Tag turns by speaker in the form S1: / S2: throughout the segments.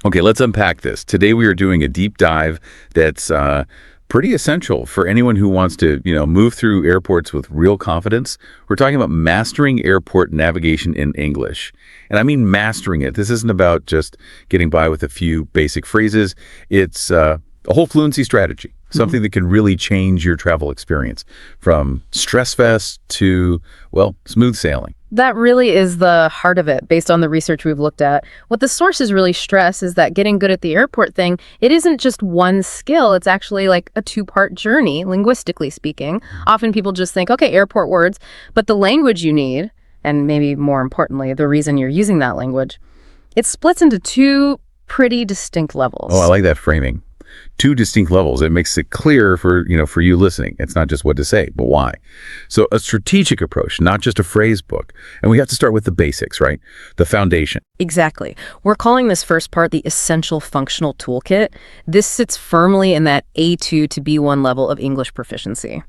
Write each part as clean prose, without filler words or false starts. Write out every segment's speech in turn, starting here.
S1: Okay, let's unpack this. Today we are doing a deep dive that's pretty essential for anyone who wants to, move through airports with real confidence. We're talking about mastering airport navigation in English. And I mean mastering it. This isn't about just getting by with a few basic phrases. It's a whole fluency strategy, something that can really change your travel experience from stress fest to, well, smooth sailing.
S2: That really is the heart of it, based on the research we've looked at. What the sources really stress is that getting good at the airport thing, it isn't just one skill. It's actually like a two-part journey, linguistically speaking. Often people just think, okay, airport words, but the language you need, and maybe more importantly, the reason you're using that language, it splits into two pretty distinct levels.
S1: Oh, I like that framing. Two distinct levels. It makes it clear for you listening. It's not just what to say, but why. So a strategic approach, not just a phrase book. And we have to start with the basics, right? The foundation.
S2: Exactly. We're calling this first part the essential functional toolkit. This sits firmly in that A2 to B1 level of English proficiency.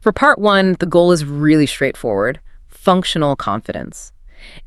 S2: For part one, the goal is really straightforward: functional confidence.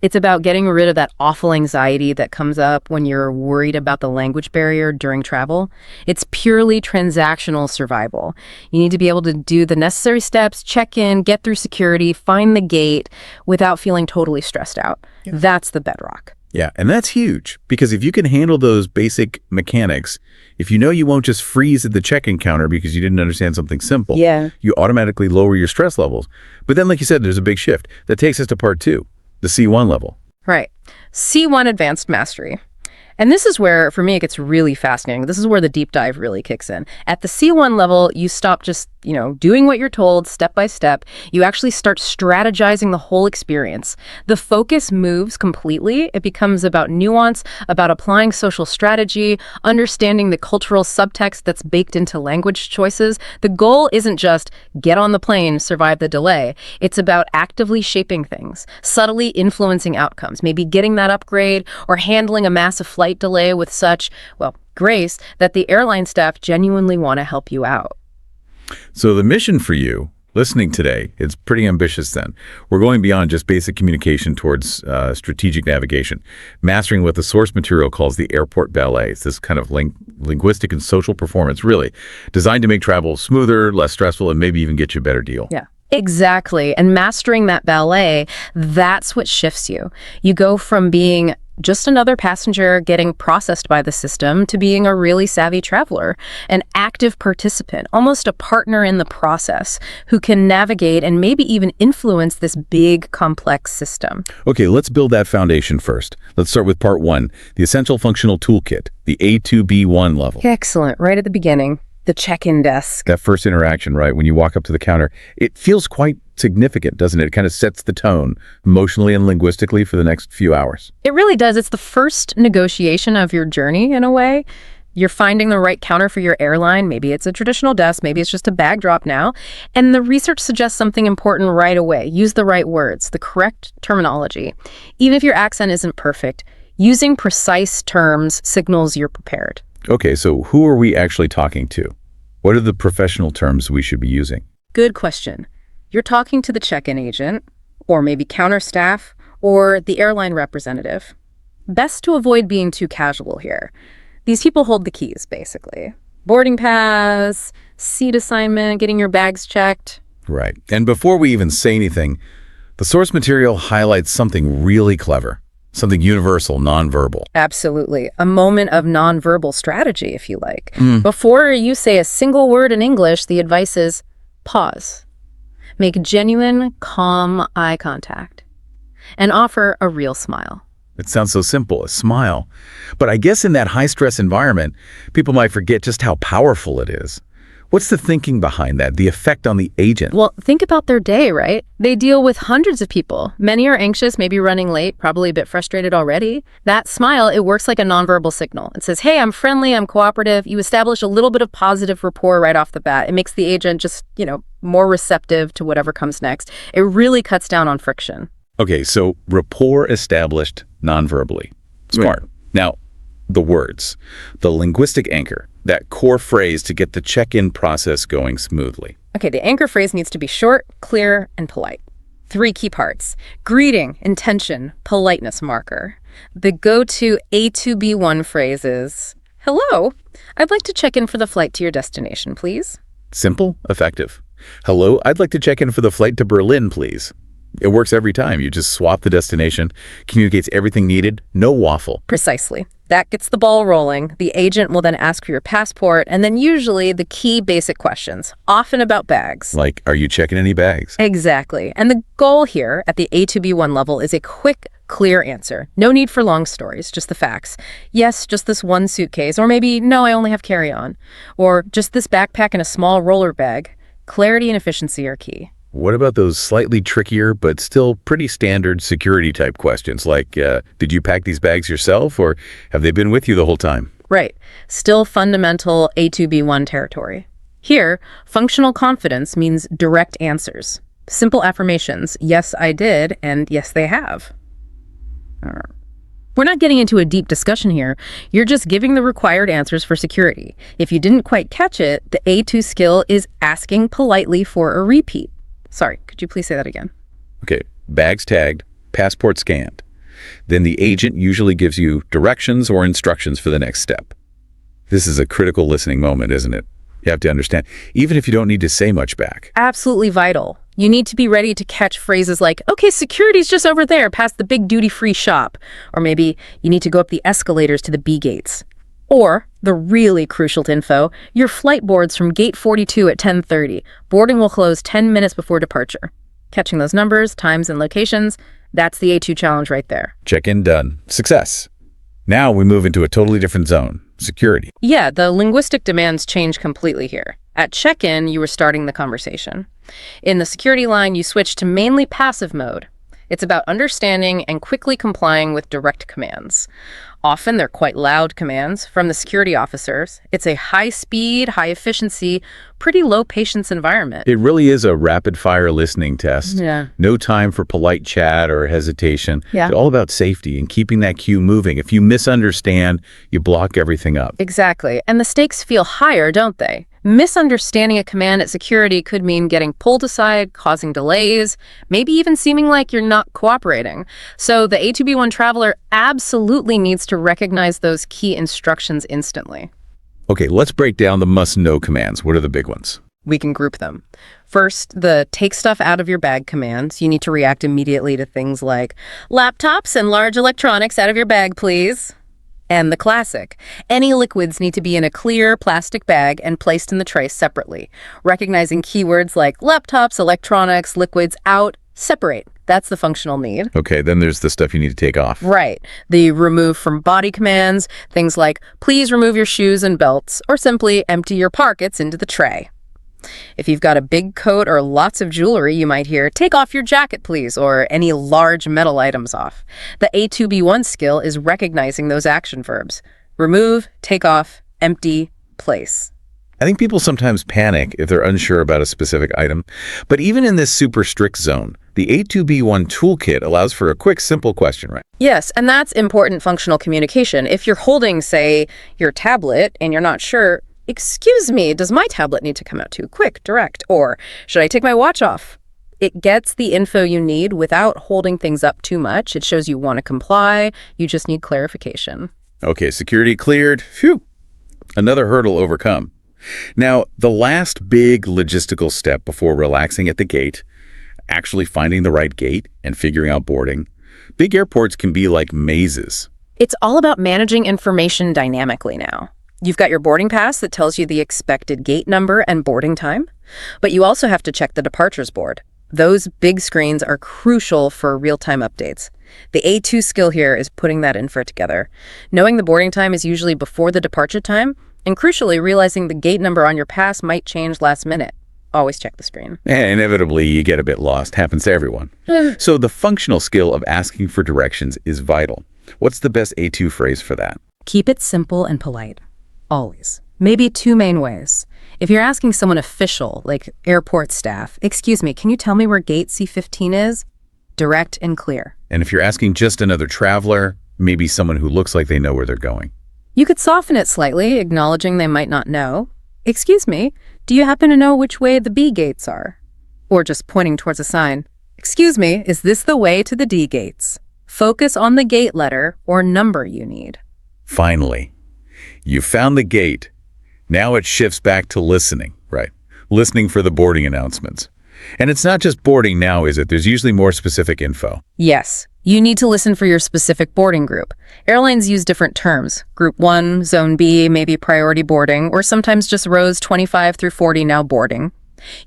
S2: It's about getting rid of that awful anxiety that comes up when you're worried about the language barrier during travel. It's purely transactional survival. You need to be able to do the necessary steps, check in, get through security, find the gate without feeling totally stressed out. Yeah. That's the bedrock.
S1: Yeah, and that's huge, because if you can handle those basic mechanics, if you won't just freeze at the check-in counter because you didn't understand something simple, you automatically lower your stress levels. But then, like you said, there's a big shift. That takes us to part two. The C1 level.
S2: Right. C1 advanced mastery. And this is where, for me, it gets really fascinating. This is where the deep dive really kicks in. At the C1 level, you stop just, doing what you're told step by step. You actually start strategizing the whole experience. The focus moves completely. It becomes about nuance, about applying social strategy, understanding the cultural subtext that's baked into language choices. The goal isn't just get on the plane, survive the delay. It's about actively shaping things, subtly influencing outcomes, maybe getting that upgrade or handling a massive flight delay with such, grace that the airline staff genuinely want to help you out.
S1: So the mission for you listening today, it's pretty ambitious then. We're going beyond just basic communication towards strategic navigation, mastering what the source material calls the airport ballet. It's this kind of linguistic and social performance, really, designed to make travel smoother, less stressful, and maybe even get you a better deal.
S2: Yeah. Exactly. And mastering that ballet, that's what shifts you. You go from being just another passenger getting processed by the system to being a really savvy traveler, an active participant, almost a partner in the process who can navigate and maybe even influence this big, complex system.
S1: Okay, let's build that foundation first. Let's start with part one, the essential functional toolkit, the A2B1 level.
S2: Excellent. Right at the beginning. The check-in desk.
S1: That first interaction, right, when you walk up to the counter, it feels quite significant, doesn't it? It kind of sets the tone emotionally and linguistically for the next few hours.
S2: It really does. It's the first negotiation of your journey, in a way. You're finding the right counter for your airline. Maybe it's a traditional desk. Maybe it's just a bag drop now. And the research suggests something important right away. Use the right words, the correct terminology. Even if your accent isn't perfect, using precise terms signals you're prepared.
S1: Okay, so who are we actually talking to? What are the professional terms we should be using?
S2: Good question. You're talking to the check-in agent, or maybe counter staff, or the airline representative. Best to avoid being too casual here. These people hold the keys, basically. Boarding pass, seat assignment, getting your bags checked.
S1: Right. And before we even say anything, the source material highlights something really clever. Something universal, nonverbal.
S2: Absolutely. A moment of nonverbal strategy, if you like. Before you say a single word in English, the advice is pause. Make genuine, calm eye contact. And offer a real smile.
S1: It sounds so simple, a smile. But I guess in that high-stress environment, people might forget just how powerful it is. What's the thinking behind that, the effect on the agent?
S2: Well, think about their day, right? They deal with hundreds of people. Many are anxious, maybe running late, probably a bit frustrated already. That smile, it works like a nonverbal signal. It says, hey, I'm friendly, I'm cooperative. You establish a little bit of positive rapport right off the bat. It makes the agent just, more receptive to whatever comes next. It really cuts down on friction.
S1: Okay, so rapport established nonverbally. Smart. Right. Now, the words, the linguistic anchor, that core phrase to get the check-in process going smoothly.
S2: Okay, the anchor phrase needs to be short, clear, and polite. Three key parts: greeting, intention, politeness marker. The go-to A2B1 phrase is, "Hello, I'd like to check in for the flight to your destination, please."
S1: Simple, effective. Hello, I'd like to check in for the flight to Berlin, please. It works every time. You just swap the destination, communicates everything needed, no waffle.
S2: Precisely. That gets the ball rolling. The agent will then ask for your passport, and then usually the key basic questions, often about bags.
S1: Like, are you checking any bags?
S2: Exactly. And the goal here at the A2B1 level is a quick, clear answer. No need for long stories, just the facts. Yes, just this one suitcase, or maybe, no, I only have carry-on. Or just this backpack and a small roller bag. Clarity and efficiency are key.
S1: What about those slightly trickier but still pretty standard security type questions like, did you pack these bags yourself or have they been with you the whole time?
S2: Right. Still fundamental A2B1 territory. Here, functional confidence means direct answers. Simple affirmations, yes, I did, and yes, they have. We're not getting into a deep discussion here. You're just giving the required answers for security. If you didn't quite catch it, the A2 skill is asking politely for a repeat. Sorry, could you please say that again?
S1: Okay, bags tagged, passport scanned. Then the agent usually gives you directions or instructions for the next step. This is a critical listening moment, isn't it? You have to understand, even if you don't need to say much back.
S2: Absolutely vital. You need to be ready to catch phrases like, okay, security's just over there past the big duty-free shop. Or maybe you need to go up the escalators to the B gates. Or, the really crucial info, your flight boards from gate 42 at 10:30. Boarding will close 10 minutes before departure. Catching those numbers, times, and locations, that's the A2 challenge right there.
S1: Check-in done. Success. Now we move into a totally different zone, security.
S2: Yeah, the linguistic demands change completely here. At check-in, you were starting the conversation. In the security line, you switch to mainly passive mode. It's about understanding and quickly complying with direct commands. Often they're quite loud commands from the security officers. It's a high-speed, high-efficiency, pretty low-patience environment.
S1: It really is a rapid-fire listening test.
S2: Yeah.
S1: No time for polite chat or hesitation.
S2: Yeah.
S1: It's all about safety and keeping that queue moving. If you misunderstand, you block everything up.
S2: Exactly. And the stakes feel higher, don't they? Misunderstanding a command at security could mean getting pulled aside, causing delays, maybe even seeming like you're not cooperating. So the A2B1 traveler absolutely needs to recognize those key instructions instantly.
S1: Okay, let's break down the must-know commands. What are the big ones?
S2: We can group them. First, the take stuff out of your bag commands. You need to react immediately to things like, laptops and large electronics out of your bag, please. And the classic, any liquids need to be in a clear plastic bag and placed in the tray separately. Recognizing keywords like laptops, electronics, liquids, out, separate. That's the functional need.
S1: Okay, then there's the stuff you need to take off.
S2: Right. The remove from body commands, things like, please remove your shoes and belts, or simply empty your pockets into the tray. If you've got a big coat or lots of jewelry, you might hear, take off your jacket, please, or any large metal items off. The A2B1 skill is recognizing those action verbs. Remove, take off, empty, place.
S1: I think people sometimes panic if they're unsure about a specific item. But even in this super strict zone, the A2B1 toolkit allows for a quick, simple question, right?
S2: Yes, and that's important functional communication. If you're holding, say, your tablet and you're not sure, excuse me, does my tablet need to come out too quick, direct, or should I take my watch off? It gets the info you need without holding things up too much. It shows you want to comply. You just need clarification.
S1: Okay, security cleared. Phew. Another hurdle overcome. Now, the last big logistical step before relaxing at the gate, actually finding the right gate and figuring out boarding. Big airports can be like mazes.
S2: It's all about managing information dynamically now. You've got your boarding pass that tells you the expected gate number and boarding time, but you also have to check the departures board. Those big screens are crucial for real-time updates. The A2 skill here is putting that info together. Knowing the boarding time is usually before the departure time, and crucially, realizing the gate number on your pass might change last minute. Always check the screen.
S1: And inevitably, you get a bit lost. Happens to everyone. So the functional skill of asking for directions is vital. What's the best A2 phrase for that?
S2: Keep it simple and polite. Always. Maybe two main ways. If you're asking someone official, like airport staff, excuse me, can you tell me where gate C15 is? Direct and clear.
S1: And if you're asking just another traveler, maybe someone who looks like they know where they're going.
S2: You could soften it slightly, acknowledging they might not know. Excuse me, do you happen to know which way the B gates are? Or just pointing towards a sign. Excuse me, is this the way to the D gates? Focus on the gate letter or number you need.
S1: Finally, you found the gate. Now it shifts back to listening, right? Listening for the boarding announcements. And it's not just boarding now, is it? There's usually more specific info.
S2: Yes, you need to listen for your specific boarding group. Airlines use different terms. Group 1, Zone B, maybe priority boarding, or sometimes just rows 25 through 40 now boarding.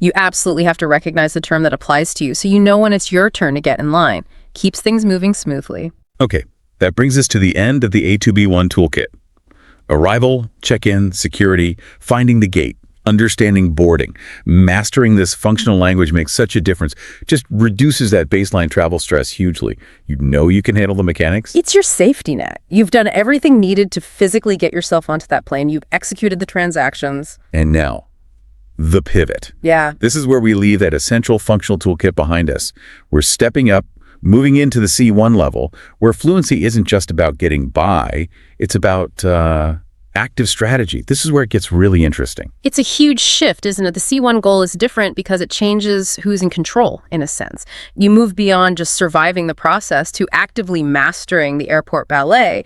S2: You absolutely have to recognize the term that applies to you so you know when it's your turn to get in line. Keeps things moving smoothly.
S1: Okay, that brings us to the end of the A2B1 toolkit. Arrival, check-in, security, finding the gate, understanding boarding. Mastering this functional language makes such a difference. Just reduces that baseline travel stress hugely. You know you can handle the mechanics.
S2: It's your safety net. You've done everything needed to physically get yourself onto that plane. You've executed the transactions.
S1: And now, the pivot.
S2: Yeah.
S1: This is where we leave that essential functional toolkit behind us. We're stepping up, moving into the C1 level, where fluency isn't just about getting by, it's about active strategy. This is where it gets really interesting.
S2: It's a huge shift, isn't it? The C1 goal is different because it changes who's in control, in a sense. You move beyond just surviving the process to actively mastering the airport ballet.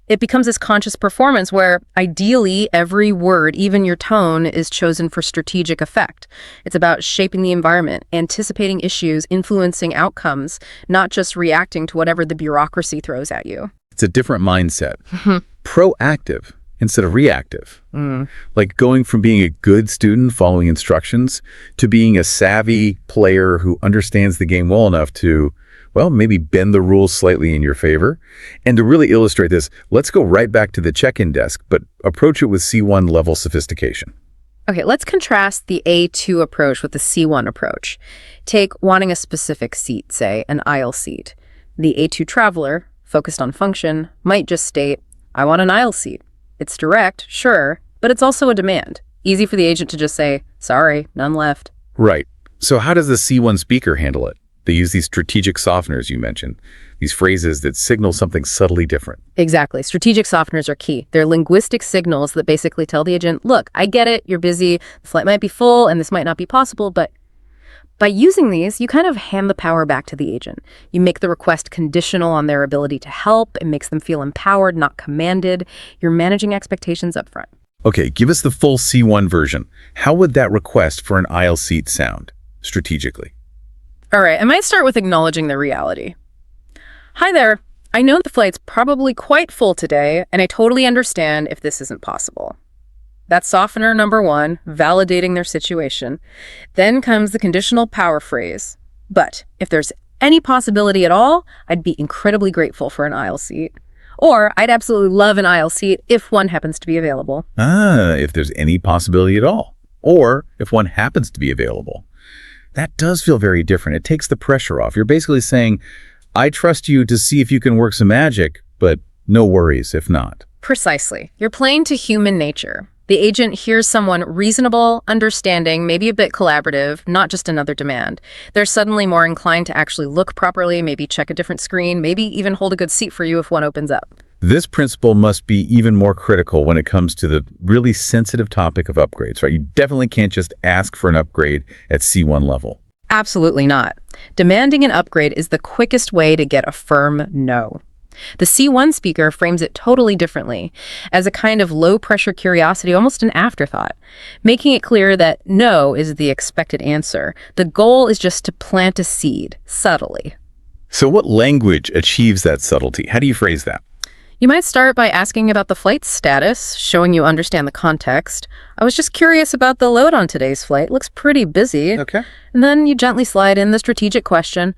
S2: It becomes this conscious performance where, ideally, every word, even your tone, is chosen for strategic effect. It's about shaping the environment, anticipating issues, influencing outcomes, not just reacting to whatever the bureaucracy throws at you.
S1: It's a different mindset. Proactive instead of reactive. Like going from being a good student following instructions to being a savvy player who understands the game well enough to, well, maybe bend the rules slightly in your favor. And to really illustrate this, let's go right back to the check-in desk, but approach it with C1 level sophistication.
S2: Okay, let's contrast the A2 approach with the C1 approach. Take wanting a specific seat, say an aisle seat. The A2 traveler, focused on function, might just state, I want an aisle seat. It's direct, sure, but it's also a demand. Easy for the agent to just say, sorry, none left.
S1: Right. So how does the C1 speaker handle it? They use these strategic softeners you mentioned, these phrases that signal something subtly different.
S2: Exactly. Strategic softeners are key. They're linguistic signals that basically tell the agent, look, I get it, you're busy, the flight might be full, and this might not be possible, but by using these, you kind of hand the power back to the agent. You make the request conditional on their ability to help. It makes them feel empowered, not commanded. You're managing expectations up front.
S1: Okay, give us the full C1 version. How would that request for an aisle seat sound, strategically?
S2: All right, I might start with acknowledging the reality. Hi there. I know the flight's probably quite full today, and I totally understand if this isn't possible. That's softener number one, validating their situation. Then comes the conditional power phrase. But if there's any possibility at all, I'd be incredibly grateful for an aisle seat. Or I'd absolutely love an aisle seat if one happens to be available.
S1: If there's any possibility at all. Or if one happens to be available. That does feel very different. It takes the pressure off. You're basically saying, I trust you to see if you can work some magic, but no worries if not.
S2: Precisely. You're playing to human nature. The agent hears someone reasonable, understanding, maybe a bit collaborative, not just another demand. They're suddenly more inclined to actually look properly, maybe check a different screen, maybe even hold a good seat for you if one opens up.
S1: This principle must be even more critical when it comes to the really sensitive topic of upgrades, right? You definitely can't just ask for an upgrade at C1 level.
S2: Absolutely not. Demanding an upgrade is the quickest way to get a firm no. The C1 speaker frames it totally differently, as a kind of low-pressure curiosity, almost an afterthought, making it clear that no is the expected answer. The goal is just to plant a seed, subtly.
S1: So what language achieves that subtlety? How do you phrase that?
S2: You might start by asking about the flight's status, showing you understand the context. I was just curious about the load on today's flight. Looks pretty busy.
S1: Okay.
S2: And then you gently slide in the strategic question,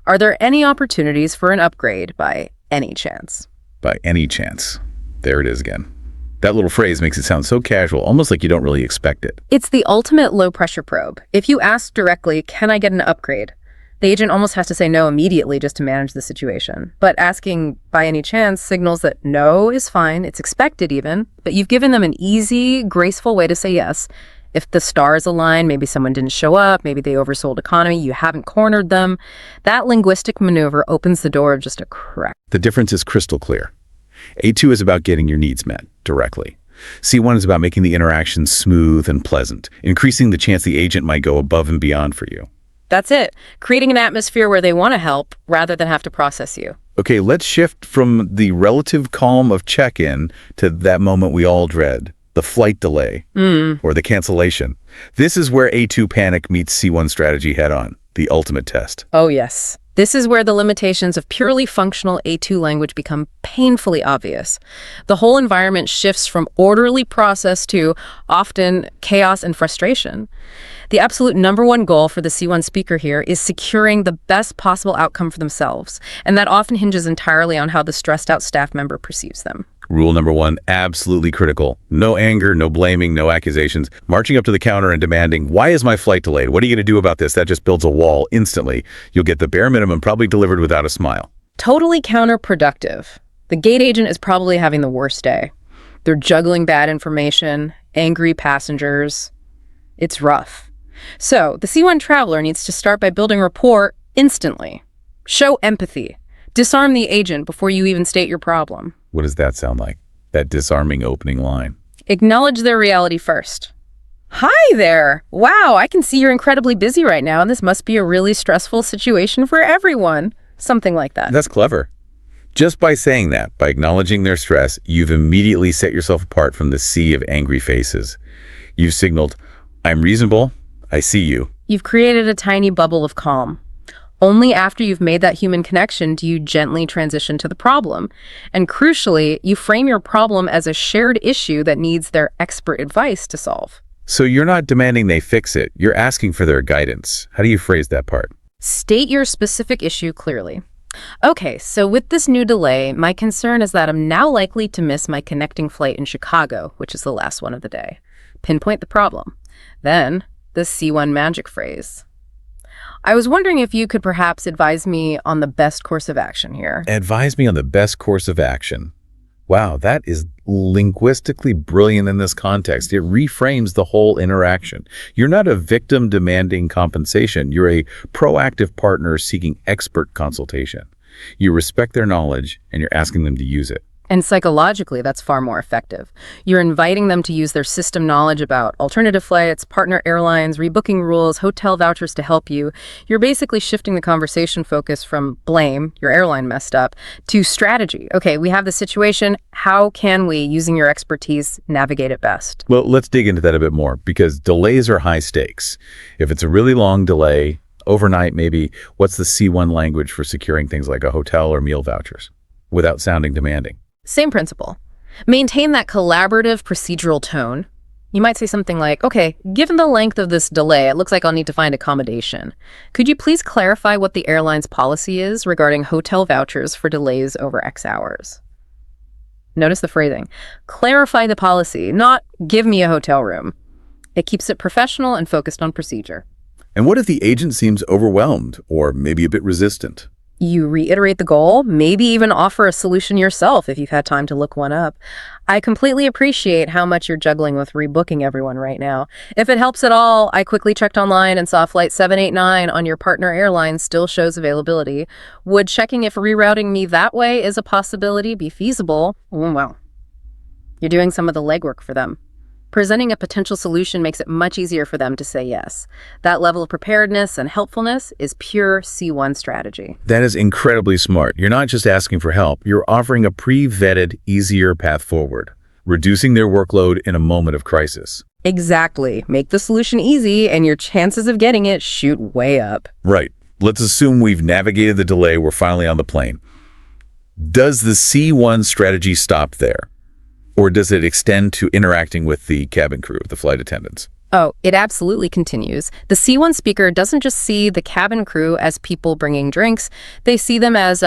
S2: are there any opportunities for an upgrade by any chance?
S1: By any chance. There it is again. That little phrase makes it sound so casual, almost like you don't really expect it.
S2: It's the ultimate low-pressure probe. If you ask directly, can I get an upgrade? The agent almost has to say no immediately just to manage the situation. But asking by any chance signals that no is fine, it's expected even, but you've given them an easy, graceful way to say yes. If the stars align, maybe someone didn't show up, maybe they oversold economy, you haven't cornered them. That linguistic maneuver opens the door of just a crack.
S1: The difference is crystal clear. A2 is about getting your needs met directly. C1 is about making the interaction smooth and pleasant, increasing the chance the agent might go above and beyond for you.
S2: That's it. Creating an atmosphere where they want to help rather than have to process you.
S1: Okay, let's shift from the relative calm of check-in to that moment we all dread, the flight delay or the cancellation. This is where A2 panic meets C1 strategy head-on, the ultimate test.
S2: Oh, yes. This is where the limitations of purely functional A2 language become painfully obvious. The whole environment shifts from orderly process to often chaos and frustration. The absolute number one goal for the C1 speaker here is securing the best possible outcome for themselves, and that often hinges entirely on how the stressed out staff member perceives them.
S1: Rule number one, absolutely critical. No anger, no blaming, no accusations. Marching up to the counter and demanding, why is my flight delayed? What are you going to do about this? That just builds a wall instantly. You'll get the bare minimum, probably delivered without a smile.
S2: Totally counterproductive. The gate agent is probably having the worst day. They're juggling bad information, angry passengers. It's rough. So the C1 traveler needs to start by building rapport instantly. Show empathy. Disarm the agent before you even state your problem.
S1: What does that sound like? That disarming opening line.
S2: Acknowledge their reality first. Hi there! Wow, I can see you're incredibly busy right now, and this must be a really stressful situation for everyone. Something like that.
S1: That's clever. Just by saying that, by acknowledging their stress, you've immediately set yourself apart from the sea of angry faces. You've signaled, I'm reasonable, I see you.
S2: You've created a tiny bubble of calm. Only after you've made that human connection do you gently transition to the problem. And crucially, you frame your problem as a shared issue that needs their expert advice to solve.
S1: So you're not demanding they fix it, you're asking for their guidance. How do you phrase that part?
S2: State your specific issue clearly. Okay, so with this new delay, my concern is that I'm now likely to miss my connecting flight in Chicago, which is the last one of the day. Pinpoint the problem. Then, the C1 magic phrase. I was wondering if you could perhaps advise me on the best course of action here.
S1: Advise me on the best course of action. Wow, that is linguistically brilliant in this context. It reframes the whole interaction. You're not a victim demanding compensation. You're a proactive partner seeking expert consultation. You respect their knowledge and you're asking them to use it.
S2: And psychologically, that's far more effective. You're inviting them to use their system knowledge about alternative flights, partner airlines, rebooking rules, hotel vouchers to help you. You're basically shifting the conversation focus from blame, your airline messed up, to strategy. Okay, we have the situation. How can we, using your expertise, navigate it best?
S1: Well, let's dig into that a bit more because delays are high stakes. If it's a really long delay, overnight maybe, what's the C1 language for securing things like a hotel or meal vouchers without sounding demanding?
S2: Same principle. Maintain that collaborative procedural tone. You might say something like, okay, given the length of this delay, it looks like I'll need to find accommodation. Could you please clarify what the airline's policy is regarding hotel vouchers for delays over X hours? Notice the phrasing. Clarify the policy, not give me a hotel room. It keeps it professional and focused on procedure.
S1: And what if the agent seems overwhelmed or maybe a bit resistant?
S2: You reiterate the goal, maybe even offer a solution yourself if you've had time to look one up. I completely appreciate how much you're juggling with rebooking everyone right now. If it helps at all, I quickly checked online and saw flight 789 on your partner airline still shows availability. Would checking if rerouting me that way is a possibility be feasible? Well, you're doing some of the legwork for them. Presenting a potential solution makes it much easier for them to say yes. That level of preparedness and helpfulness is pure C1 strategy.
S1: That is incredibly smart. You're not just asking for help. You're offering a pre-vetted, easier path forward, reducing their workload in a moment of crisis.
S2: Exactly. Make the solution easy and your chances of getting it shoot way up.
S1: Right. Let's assume we've navigated the delay. We're finally on the plane. Does the C1 strategy stop there? Or does it extend to interacting with the cabin crew, the flight attendants?
S2: Oh, it absolutely continues. The C1 speaker doesn't just see the cabin crew as people bringing drinks. They see them as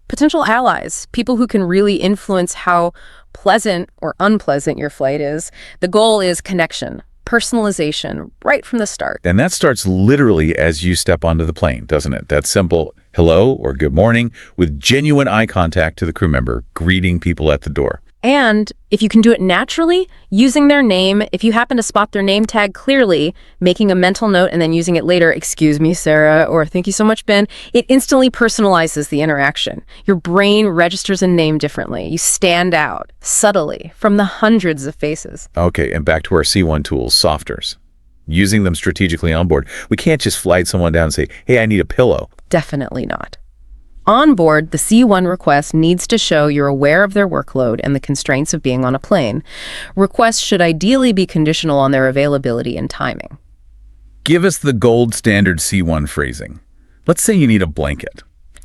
S2: potential allies, people who can really influence how pleasant or unpleasant your flight is. The goal is connection, personalization, right from the start.
S1: And that starts literally as you step onto the plane, doesn't it? That simple hello or good morning with genuine eye contact to the crew member, greeting people at the door.
S2: And if you can do it naturally, using their name, if you happen to spot their name tag clearly, making a mental note and then using it later, excuse me, Sarah, or thank you so much, Ben, it instantly personalizes the interaction. Your brain registers a name differently. You stand out subtly from the hundreds of faces.
S1: Okay, and back to our C1 tools, softers. using them strategically on board. We can't just flag someone down and say, hey, I need a pillow.
S2: Definitely not. On board, the C1 request needs to show you're aware of their workload and the constraints of being on a plane. Requests should ideally be conditional on their availability and timing.
S1: Give us the gold standard C1 phrasing. Let's say you need a blanket.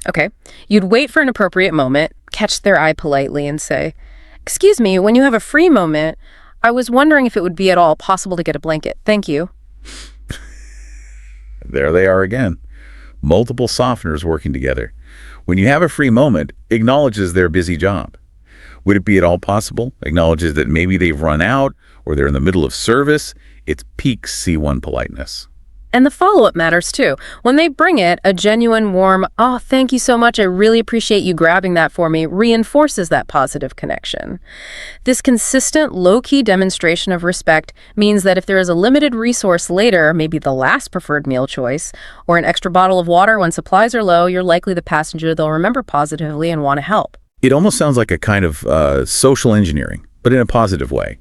S2: Okay. You'd wait for an appropriate moment, catch their eye politely, and say, "Excuse me, when you have a free moment, I was wondering if it would be at all possible to get a blanket. Thank you."
S1: There they are again. Multiple softeners working together. When you have a free moment, acknowledges their busy job. Would it be at all possible? Acknowledges that maybe they've run out or they're in the middle of service. It's peak C1 politeness.
S2: And the follow-up matters too. When they bring it, a genuine, warm, "Oh, thank you so much, I really appreciate you grabbing that for me," reinforces that positive connection. This consistent, low-key demonstration of respect means that if there is a limited resource later, maybe the last preferred meal choice, or an extra bottle of water when supplies are low, you're likely the passenger they'll remember positively and want to help.
S1: It almost sounds like a kind of social engineering, but in a positive way.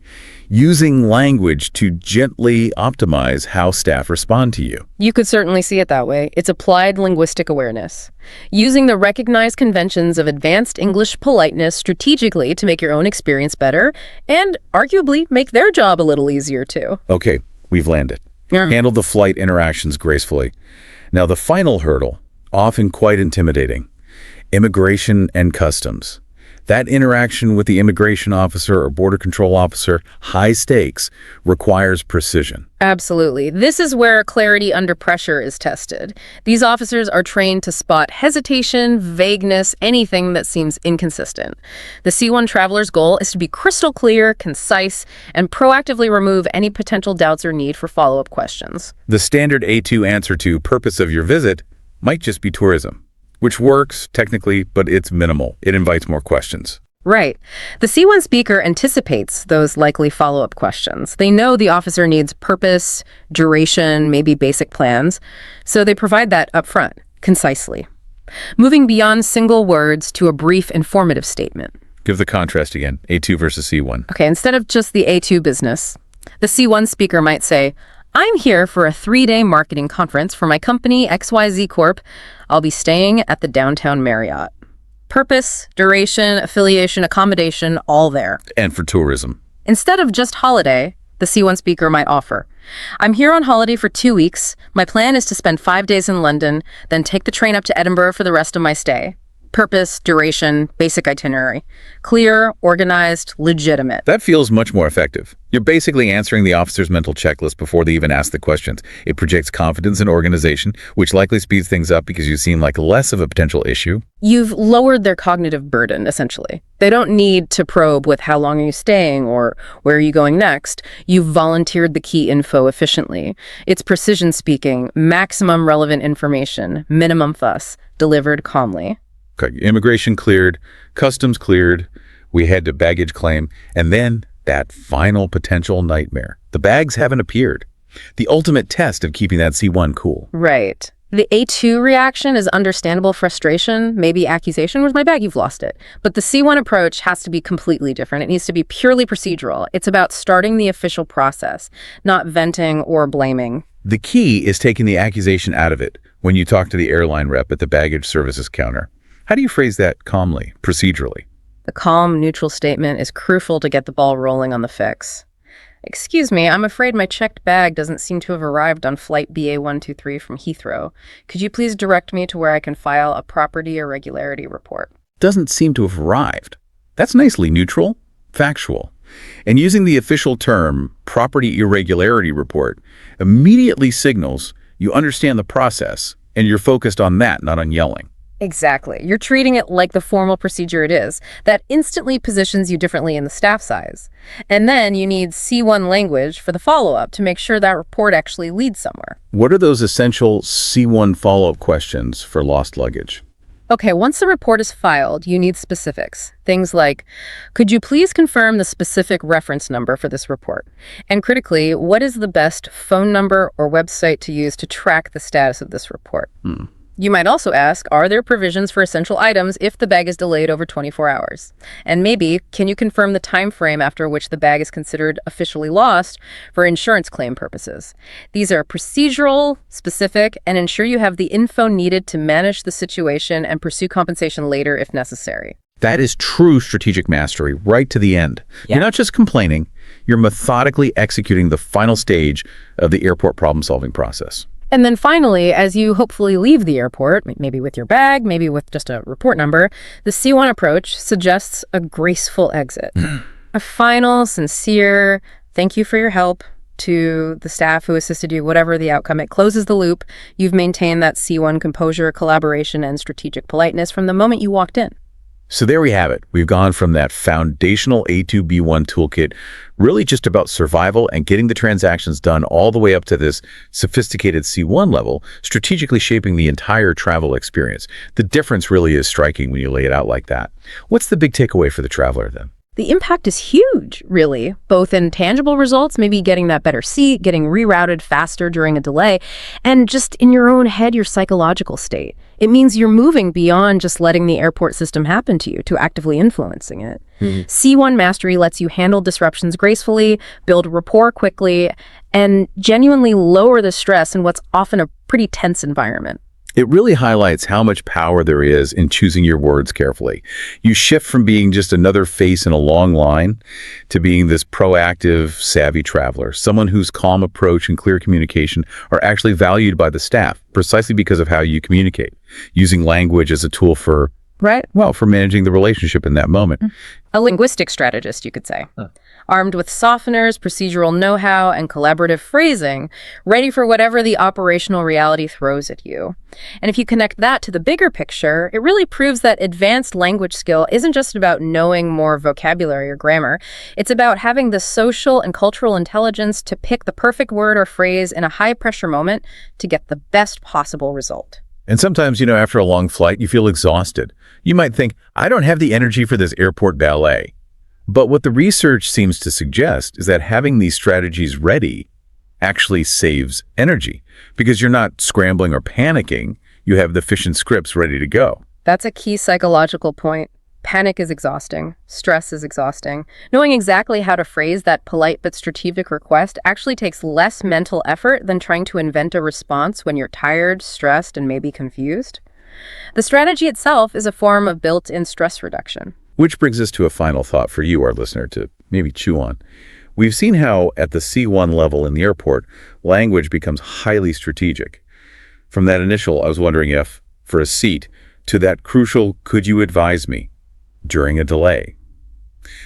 S1: Using language to gently optimize how staff respond to you.
S2: You could certainly see it that way. It's applied linguistic awareness. Using the recognized conventions of advanced English politeness strategically to make your own experience better and arguably make their job a little easier too.
S1: Okay, we've landed. Handled the flight interactions gracefully. Now the final hurdle, often quite intimidating, immigration and customs. That interaction with the immigration officer or border control officer, high stakes, requires precision.
S2: Absolutely. This is where clarity under pressure is tested. These officers are trained to spot hesitation, vagueness, anything that seems inconsistent. The C1 traveler's goal is to be crystal clear, concise, and proactively remove any potential doubts or need for follow-up questions.
S1: The standard A2 answer to purpose of your visit might just be tourism, which works technically, but it's minimal. It invites more questions.
S2: Right. The C1 speaker anticipates those likely follow-up questions. They know the officer needs purpose, duration, maybe basic plans, so they provide that up front, concisely. Moving beyond single words to a brief, informative statement.
S1: Give the contrast again, A2 versus C1.
S2: Okay, instead of just the A2 business, the C1 speaker might say, "I'm here for a 3-day marketing conference for my company, XYZ Corp. I'll be staying at the downtown Marriott." Purpose, duration, affiliation, accommodation, all there.
S1: And for tourism.
S2: Instead of just holiday, the C1 speaker might offer, "I'm here on holiday for 2 weeks. My plan is to spend 5 days in London, then take the train up to Edinburgh for the rest of my stay." Purpose, duration, basic itinerary. Clear, organized, legitimate.
S1: That feels much more effective. You're basically answering the officer's mental checklist before they even ask the questions. It projects confidence and organization, which likely speeds things up because you seem like less of a potential issue.
S2: You've lowered their cognitive burden, essentially. They don't need to probe with "how long are you staying" or "where are you going next." You've volunteered the key info efficiently. It's precision speaking, maximum relevant information, minimum fuss, delivered calmly.
S1: Okay, immigration cleared, customs cleared, we head to baggage claim, and then that final potential nightmare. The bags haven't appeared. The ultimate test of keeping that C1 cool.
S2: Right. The A2 reaction is understandable frustration, maybe accusation, "Where's my bag? You've lost it." But the C1 approach has to be completely different. It needs to be purely procedural. It's about starting the official process, not venting or blaming.
S1: The key is taking the accusation out of it when you talk to the airline rep at the baggage services counter. How do you phrase that calmly, procedurally?
S2: The calm, neutral statement is crucial to get the ball rolling on the fix. "Excuse me, I'm afraid my checked bag doesn't seem to have arrived on flight BA123 from Heathrow. Could you please direct me to where I can file a property irregularity report?"
S1: Doesn't seem to have arrived. That's nicely neutral, factual. And using the official term, property irregularity report, immediately signals you understand the process and you're focused on that, not on yelling.
S2: Exactly. You're treating it like the formal procedure it is. That instantly positions you differently in the staff size. And then you need C1 language for the follow-up to make sure that report actually leads somewhere.
S1: What are those essential C1 follow-up questions for lost luggage?
S2: Okay, once the report is filed, you need specifics. Things like, "Could you please confirm the specific reference number for this report?" And critically, what is the best phone number or website to use to track the status of this report? You might also ask, are there provisions for essential items if the bag is delayed over 24 hours? And maybe, can you confirm the time frame after which the bag is considered officially lost for insurance claim purposes? These are procedural, specific, and ensure you have the info needed to manage the situation and pursue compensation later if necessary.
S1: That is true strategic mastery, right to the end.
S2: Yeah.
S1: You're not just complaining, you're methodically executing the final stage of the airport problem-solving process.
S2: And then finally, as you hopefully leave the airport, maybe with your bag, maybe with just a report number, the C1 approach suggests a graceful exit. A final, sincere, thank you for your help to the staff who assisted you, whatever the outcome. It closes the loop. You've maintained that C1 composure, collaboration, and strategic politeness from the moment you walked in.
S1: So there we have it. We've gone from that foundational A2B1 toolkit, really just about survival and getting the transactions done, all the way up to this sophisticated C1 level, strategically shaping the entire travel experience. The difference really is striking when you lay it out like that. What's the big takeaway for the traveler then?
S2: The impact is huge, really, both in tangible results, maybe getting that better seat, getting rerouted faster during a delay, and just in your own head, your psychological state. It means you're moving beyond just letting the airport system happen to you to actively influencing it. C1 mastery lets you handle disruptions gracefully, build rapport quickly, and genuinely lower the stress in what's often a pretty tense environment.
S1: It really highlights how much power there is in choosing your words carefully. You shift from being just another face in a long line to being this proactive, savvy traveler, someone whose calm approach and clear communication are actually valued by the staff, precisely because of how you communicate, using language as a tool for, for managing the relationship in that moment.
S2: A linguistic strategist, you could say. Armed with softeners, procedural know-how, and collaborative phrasing, ready for whatever the operational reality throws at you. And if you connect that to the bigger picture, it really proves that advanced language skill isn't just about knowing more vocabulary or grammar. It's about having the social and cultural intelligence to pick the perfect word or phrase in a high-pressure moment to get the best possible result.
S1: And sometimes, after a long flight, you feel exhausted. You might think, I don't have the energy for this airport ballet. But what the research seems to suggest is that having these strategies ready actually saves energy because you're not scrambling or panicking. You have the efficient scripts ready to go.
S2: That's a key psychological point. Panic is exhausting. Stress is exhausting. Knowing exactly how to phrase that polite but strategic request actually takes less mental effort than trying to invent a response when you're tired, stressed, and maybe confused. The strategy itself is a form of built-in stress reduction.
S1: Which brings us to a final thought for you, our listener, to maybe chew on. We've seen how at the C1 level in the airport, language becomes highly strategic. From that initial, I was wondering if, for a seat, to that crucial, could you advise me, during a delay.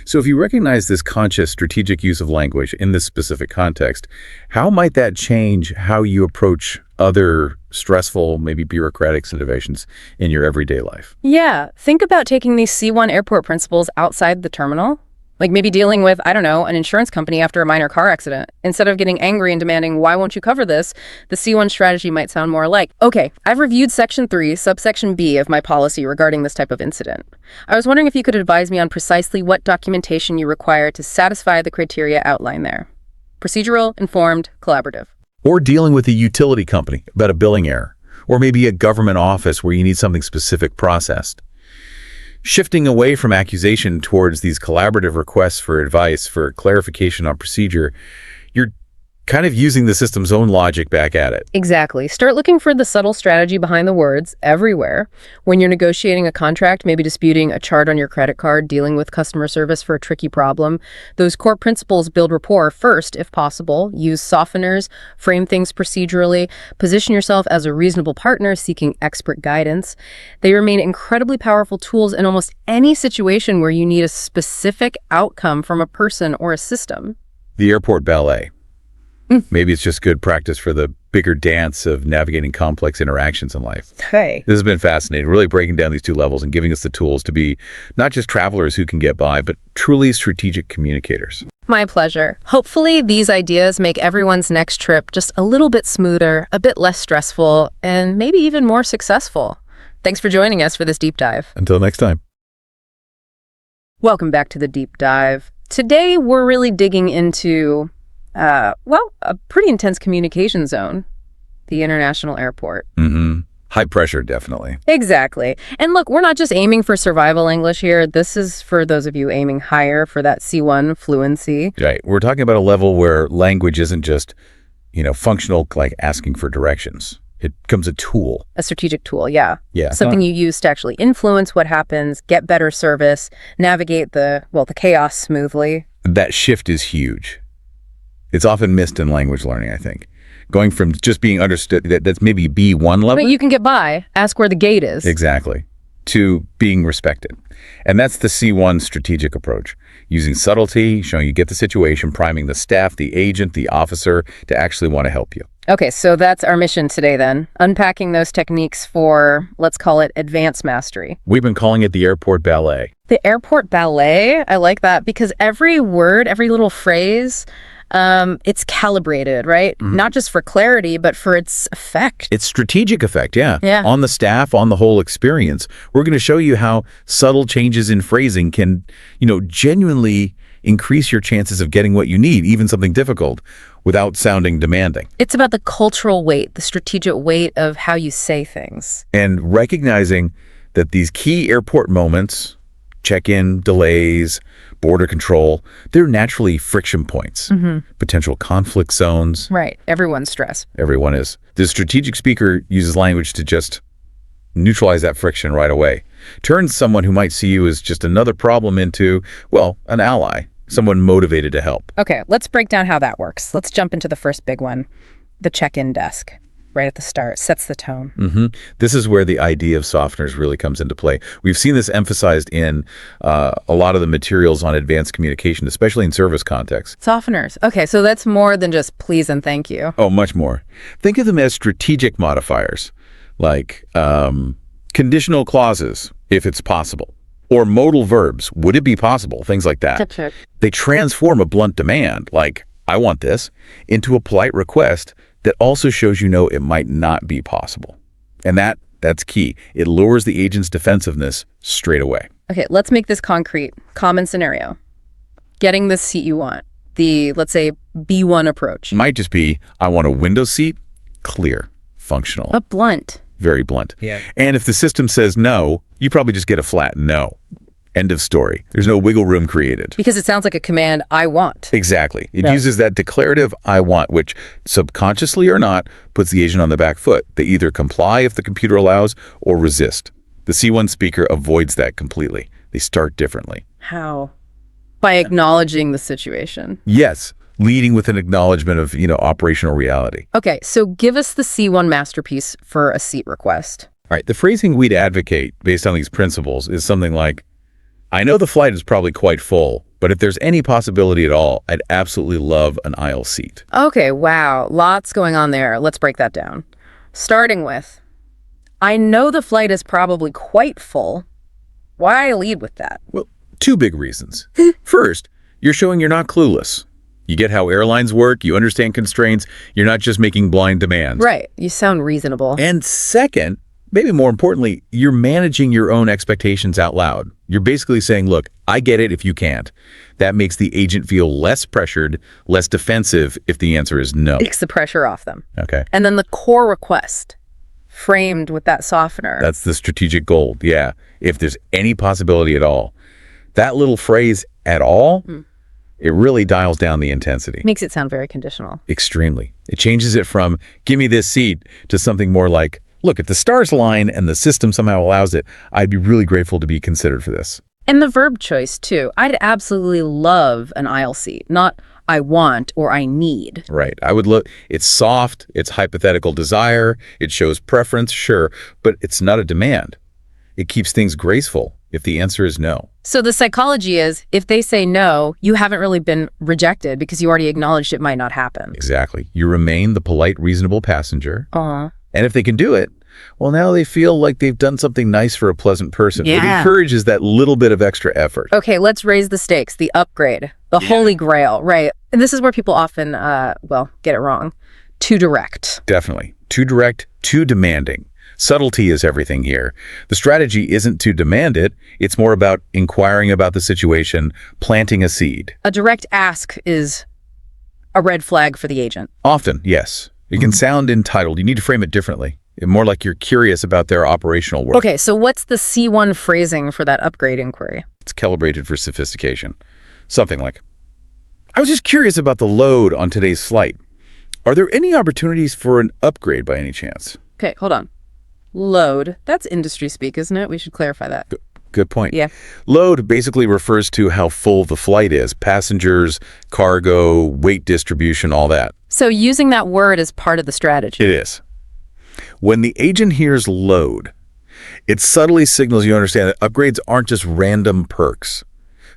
S1: So if you recognize this conscious strategic use of language in this specific context, how might that change how you approach other stressful, maybe bureaucratic situations in your everyday life?
S2: Yeah, think about taking these C1 airport principles outside the terminal. Like maybe dealing with, an insurance company after a minor car accident. Instead of getting angry and demanding, why won't you cover this? The C1 strategy might sound more like, okay, I've reviewed Section 3, subsection B of my policy regarding this type of incident. I was wondering if you could advise me on precisely what documentation you require to satisfy the criteria outlined there. Procedural, informed, collaborative.
S1: Or dealing with a utility company about a billing error. Or maybe a government office where you need something specific processed. Shifting away from accusation towards these collaborative requests for advice, for clarification on procedure, you're kind of using the system's own logic back at it.
S2: Exactly. Start looking for the subtle strategy behind the words everywhere. When you're negotiating a contract, maybe disputing a chart on your credit card, dealing with customer service for a tricky problem, those core principles build rapport first, if possible. Use softeners, frame things procedurally, position yourself as a reasonable partner seeking expert guidance. They remain incredibly powerful tools in almost any situation where you need a specific outcome from a person or a system.
S1: The airport ballet. Maybe it's just good practice for the bigger dance of navigating complex interactions in life.
S2: Hey.
S1: This has been fascinating, really breaking down these two levels and giving us the tools to be not just travelers who can get by, but truly strategic communicators.
S2: My pleasure. Hopefully these ideas make everyone's next trip just a little bit smoother, a bit less stressful, and maybe even more successful. Thanks for joining us for this deep dive.
S1: Until next time.
S2: Welcome back to the deep dive. Today we're really digging into a pretty intense communication zone, the international airport.
S1: High pressure, definitely.
S2: Exactly. And look, we're not just aiming for survival English here. This is for those of you aiming higher for that C1 fluency.
S1: Right. We're talking about a level where language isn't just, functional, like asking for directions. It becomes a tool.
S2: A strategic tool, yeah.
S1: Yeah.
S2: Something you use to actually influence what happens, get better service, navigate the chaos smoothly.
S1: That shift is huge. It's often missed in language learning, I think. Going from just being understood, that's maybe B1 level.
S2: But you can get by. Ask where the gate is.
S1: Exactly. To being respected. And that's the C1 strategic approach. Using subtlety, showing you get the situation, priming the staff, the agent, the officer to actually want to help you.
S2: Okay, so that's our mission today then. Unpacking those techniques for, let's call it, advanced mastery.
S1: We've been calling it the airport ballet.
S2: The airport ballet? I like that because every word, every little phrase, it's calibrated, right?
S1: Mm-hmm.
S2: Not just for clarity, but for its effect.
S1: It's strategic effect, yeah.
S2: Yeah.
S1: On the staff, on the whole experience. We're going to show you how subtle changes in phrasing can, genuinely increase your chances of getting what you need, even something difficult, without sounding demanding.
S2: It's about the cultural weight, the strategic weight of how you say things.
S1: And recognizing that these key airport moments, check-in, delays, border control, they're naturally friction points, potential conflict zones.
S2: Right. Everyone's stressed.
S1: Everyone is. The strategic speaker uses language to just neutralize that friction right away. Turns someone who might see you as just another problem into, an ally, someone motivated to help.
S2: Okay, let's break down how that works. Let's jump into the first big one, the check-in desk. Right at the start, sets the tone.
S1: This is where the idea of softeners really comes into play. We've seen this emphasized in a lot of the materials on advanced communication, especially in service contexts.
S2: Softeners. Okay, so that's more than just please and thank you.
S1: Oh, much more. Think of them as strategic modifiers, like conditional clauses, if it's possible, or modal verbs, would it be possible, things like that.
S2: That's it.
S1: They transform a blunt demand, like, I want this, into a polite request that also shows it might not be possible. And that's key. It lowers the agent's defensiveness straight away.
S2: Okay, let's make this concrete. Common scenario. Getting the seat you want. The, let's say, B1 approach.
S1: Might just be, I want a window seat, clear, functional.
S2: But blunt.
S1: Very blunt.
S3: Yeah.
S1: And if the system says no, you probably just get a flat no. End of story. There's no wiggle room created.
S2: Because it sounds like a command, I want.
S1: Exactly. It
S2: Yeah.
S1: uses that declarative I want, which subconsciously or not puts the agent on the back foot. They either comply if the computer allows or resist. The C1 speaker avoids that completely. They start differently.
S2: How? By acknowledging the situation.
S1: Yes, leading with an acknowledgement of, operational reality.
S2: Okay, so give us the C1 masterpiece for a seat request.
S1: All right, the phrasing we'd advocate based on these principles is something like, I know the flight is probably quite full, but if there's any possibility at all, I'd absolutely love an aisle seat.
S2: Okay, wow, lots going on there. Let's break that down. Starting with, I know the flight is probably quite full. Why lead with that?
S1: Well, two big reasons. First, you're showing you're not clueless. You get how airlines work, you understand constraints, you're not just making blind demands.
S2: Right, you sound reasonable.
S1: And second, maybe more importantly, you're managing your own expectations out loud. You're basically saying, look, I get it if you can't. That makes the agent feel less pressured, less defensive if the answer is no.
S2: Takes the pressure off them.
S1: Okay.
S2: And then the core request, framed with that softener.
S1: That's the strategic gold. Yeah. If there's any possibility at all. That little phrase, at all, it really dials down the intensity.
S2: Makes it sound very conditional.
S1: Extremely. It changes it from, give me this seat, to something more like, look, if the stars align and the system somehow allows it, I'd be really grateful to be considered for this.
S2: And the verb choice, too. I'd absolutely love an aisle seat, not I want or I need.
S1: Right. I would look, it's soft, it's hypothetical desire, it shows preference, sure, but it's not a demand. It keeps things graceful if the answer is no.
S2: So the psychology is, if they say no, you haven't really been rejected because you already acknowledged it might not happen.
S1: Exactly. You remain the polite, reasonable passenger.
S2: Uh-huh.
S1: And if they can do it, well, now they feel like they've done something nice for a pleasant person. It
S2: Yeah.
S1: encourages that little bit of extra effort.
S2: Okay, let's raise the stakes, the upgrade, the holy grail, right? And this is where people often, get it wrong. Too direct.
S1: Definitely. Too direct, too demanding. Subtlety is everything here. The strategy isn't to demand it. It's more about inquiring about the situation, planting a seed.
S2: A direct ask is a red flag for the agent.
S1: Often, yes. It can sound entitled. You need to frame it differently. More like you're curious about their operational work.
S2: Okay, so what's the C1 phrasing for that upgrade inquiry?
S1: It's calibrated for sophistication. Something like, I was just curious about the load on today's flight. Are there any opportunities for an upgrade by any chance?
S2: Okay, hold on. Load. That's industry speak, isn't it? We should clarify that.
S1: Good point.
S2: Yeah.
S1: Load basically refers to how full the flight is. Passengers, cargo, weight distribution, all that.
S2: So using that word is part of the strategy.
S1: It is. When the agent hears load, it subtly signals you understand that upgrades aren't just random perks.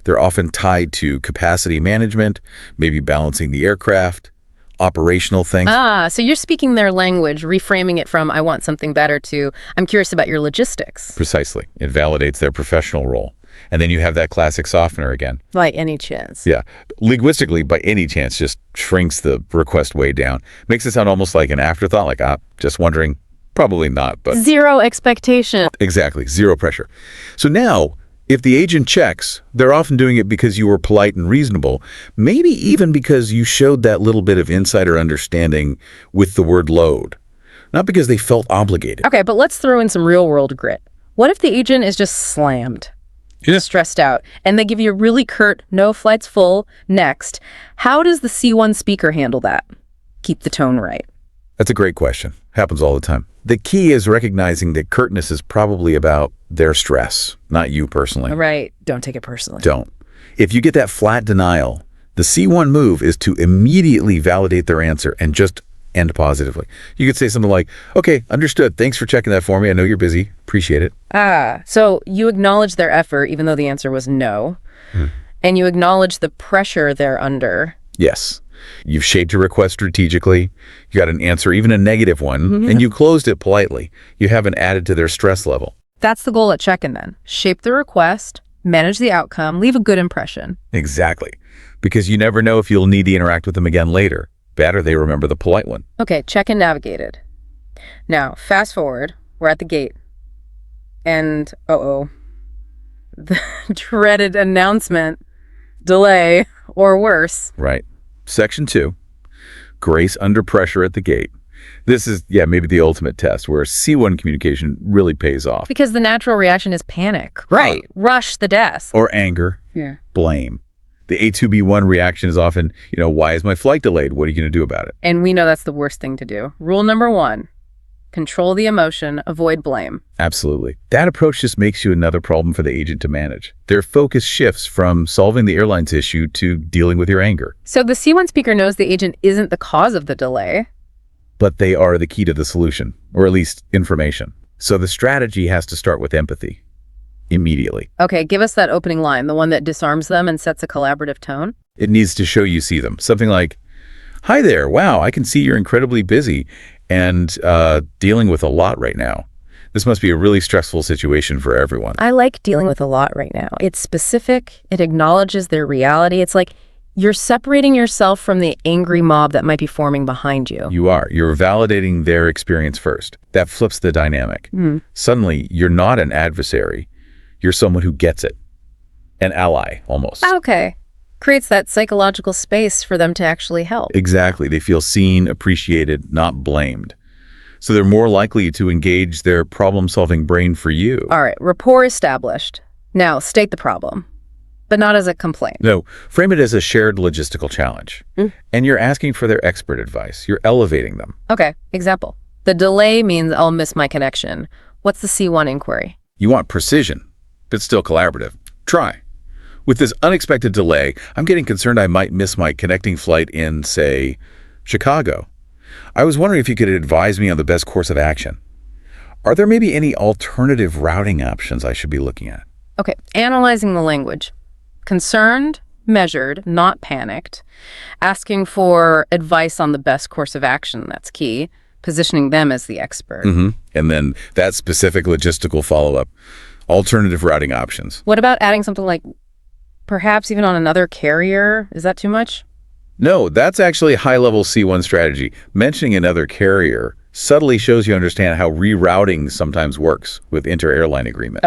S1: They're often tied to capacity management, maybe balancing the aircraft, operational things.
S2: So you're speaking their language, reframing it from I want something better to I'm curious about your logistics.
S1: Precisely. It validates their professional role. And then you have that classic softener again.
S2: By any chance.
S1: Yeah. Linguistically, by any chance, just shrinks the request way down. Makes it sound almost like an afterthought, like, just wondering. Probably not, but...
S2: Zero expectation.
S1: Exactly. Zero pressure. So now, if the agent checks, they're often doing it because you were polite and reasonable, maybe even because you showed that little bit of insider understanding with the word load, not because they felt obligated.
S2: Okay, but let's throw in some real-world grit. What if the agent is just slammed?
S1: Yeah.
S2: Stressed out, and they give you a really curt, no flight's full, next. How does the C1 speaker handle that? Keep the tone right.
S1: That's a great question. Happens all the time. The key is recognizing that curtness is probably about their stress, not you personally.
S2: Right. Don't take it personally.
S1: Don't. If you get that flat denial, the C1 move is to immediately validate their answer and just end positively. You could say something like, okay, understood. Thanks for checking that for me. I know you're busy. Appreciate it.
S2: So you acknowledge their effort, even though the answer was no, and you acknowledge the pressure they're under.
S1: Yes. You've shaped your request strategically. You got an answer, even a negative one, and you closed it politely. You haven't added to their stress level.
S2: That's the goal at check-in then. Shape the request, manage the outcome, leave a good impression.
S1: Exactly. Because you never know if you'll need to interact with them again later. Better they remember the polite one.
S2: Okay, check-in navigated. Now, fast forward. We're at the gate. And, the dreaded announcement, delay, or worse.
S1: Right. Section 2, grace under pressure at the gate. This is, maybe the ultimate test where C1 communication really pays off.
S2: Because the natural reaction is panic. Right. Rush the desk.
S1: Or anger.
S2: Yeah.
S1: Blame. The A2B1 reaction is often, why is my flight delayed? What are you going to do about it?
S2: And we know that's the worst thing to do. Rule number 1, control the emotion, avoid blame.
S1: Absolutely. That approach just makes you another problem for the agent to manage. Their focus shifts from solving the airline's issue to dealing with your anger.
S2: So the C1 speaker knows the agent isn't the cause of the delay.
S1: But they are the key to the solution, or at least information. So the strategy has to start with empathy. Immediately.
S2: Okay, give us that opening line, the one that disarms them and sets a collaborative tone.
S1: It needs to show you see them. Something like, hi there, wow, I can see you're incredibly busy and dealing with a lot right now. This must be a really stressful situation for everyone.
S2: I like dealing with a lot right now. It's specific. It acknowledges their reality. It's like you're separating yourself from the angry mob that might be forming behind you.
S1: You are. You're validating their experience first. That flips the dynamic. Suddenly, you're not an adversary. You're someone who gets it. An ally, almost.
S2: Okay. Creates that psychological space for them to actually help.
S1: Exactly. They feel seen, appreciated, not blamed. So they're more likely to engage their problem-solving brain for you.
S2: All right. Rapport established. Now, state the problem, but not as a complaint.
S1: No, frame it as a shared logistical challenge. And you're asking for their expert advice. You're elevating them.
S2: Okay. Example. The delay means I'll miss my connection. What's the C1 inquiry?
S1: You want precision, but still collaborative. Try. With this unexpected delay, I'm getting concerned I might miss my connecting flight in, say, Chicago. I was wondering if you could advise me on the best course of action. Are there maybe any alternative routing options I should be looking at?
S2: Okay. Analyzing the language. Concerned, measured, not panicked. Asking for advice on the best course of action. That's key. Positioning them as the expert.
S1: And then that specific logistical follow-up. Alternative routing options.
S2: What about adding something like perhaps even on another carrier? Is that too much?
S1: No, that's actually high-level C1 strategy. Mentioning another carrier subtly shows you understand how rerouting sometimes works with inter-airline agreements.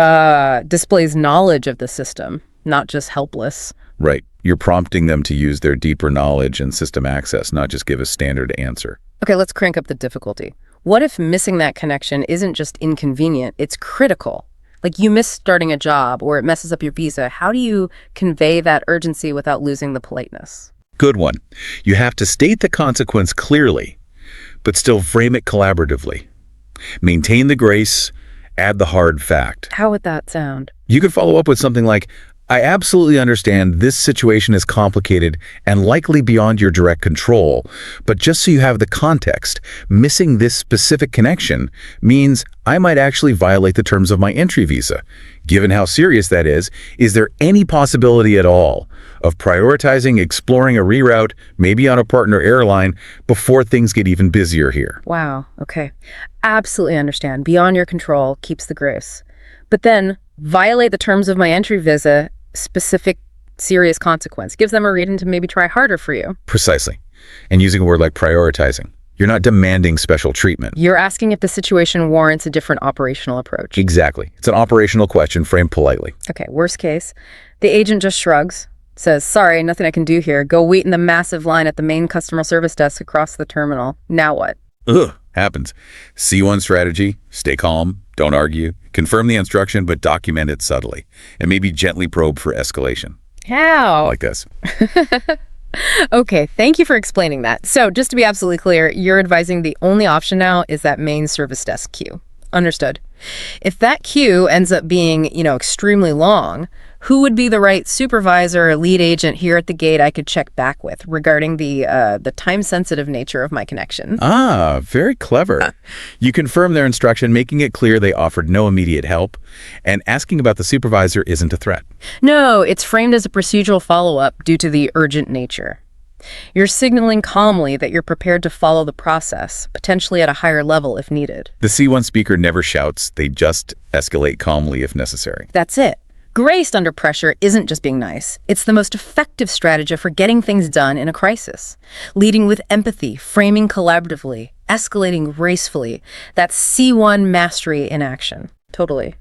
S2: Displays knowledge of the system, not just helpless.
S1: Right. You're prompting them to use their deeper knowledge and system access, not just give a standard answer.
S2: Okay, let's crank up the difficulty. What if missing that connection isn't just inconvenient, it's critical? Like you miss starting a job or it messes up your visa. How do you convey that urgency without losing the politeness?
S1: Good one. You have to state the consequence clearly, but still frame it collaboratively. Maintain the grace, add the hard fact.
S2: How would that sound?
S1: You could follow up with something like, I absolutely understand this situation is complicated and likely beyond your direct control, but just so you have the context, missing this specific connection means I might actually violate the terms of my entry visa. Given how serious that is there any possibility at all of prioritizing exploring a reroute, maybe on a partner airline, before things get even busier here?
S2: Wow, okay. Absolutely understand. Beyond your control keeps the grace. But then, violate the terms of my entry visa, specific serious consequence. Gives them a reason to maybe try harder for you.
S1: Precisely. And using a word like prioritizing. You're not demanding special treatment.
S2: You're asking if the situation warrants a different operational approach.
S1: Exactly. It's an operational question framed politely.
S2: Okay, worst case, the agent just shrugs, says, sorry, nothing I can do here. Go wait in the massive line at the main customer service desk across the terminal. Now what?
S1: Ugh, happens. C1 strategy, stay calm, don't argue, confirm the instruction, but document it subtly, and maybe gently probe for escalation.
S2: How?
S1: Like this.
S2: Okay, thank you for explaining that. So just to be absolutely clear, you're advising the only option now is that main service desk queue. Understood. If that queue ends up being, extremely long, who would be the right supervisor or lead agent here at the gate I could check back with regarding the time-sensitive nature of my connection?
S1: Ah, very clever. You confirm their instruction, making it clear they offered no immediate help, and asking about the supervisor isn't a threat.
S2: No, it's framed as a procedural follow-up due to the urgent nature. You're signaling calmly that you're prepared to follow the process, potentially at a higher level if needed.
S1: The C1 speaker never shouts, they just escalate calmly if necessary.
S2: That's it. Grace under pressure isn't just being nice. It's the most effective strategy for getting things done in a crisis. Leading with empathy, framing collaboratively, escalating gracefully. That's C1 mastery in action. Totally.